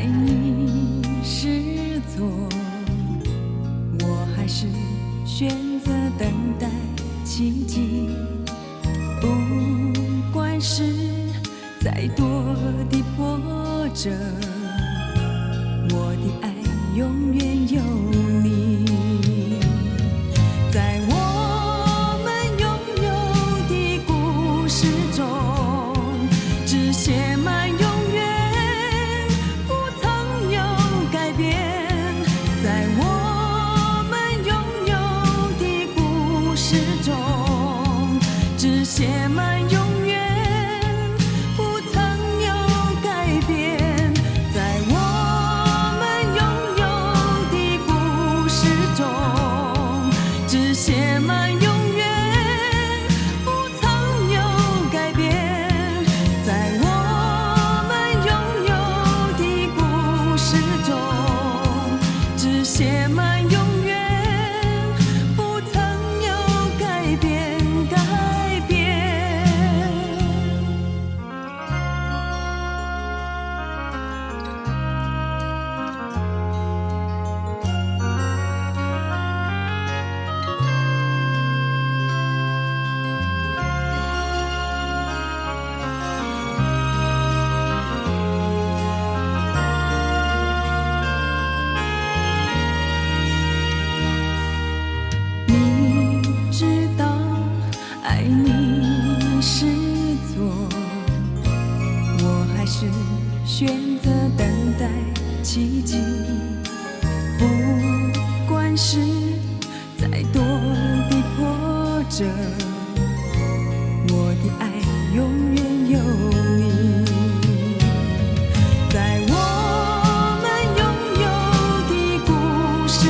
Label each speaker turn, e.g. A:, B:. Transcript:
A: 爱你是错，我还是选择等待奇迹。不管是再多的波折，我的爱永远有你。在我们拥有的故事中，只写满永远，不曾有改变。在我们拥有的故事中，只写满永远，不曾有改变。在我们拥有的故事中，只写满永远，不曾有改变。在我们拥有的故事中，只写满永远，不曾有改变，改变。你知道爱你是错，我还是选择等待奇迹。不管是再多的波折，我的爱永远有你。在我们拥有的故事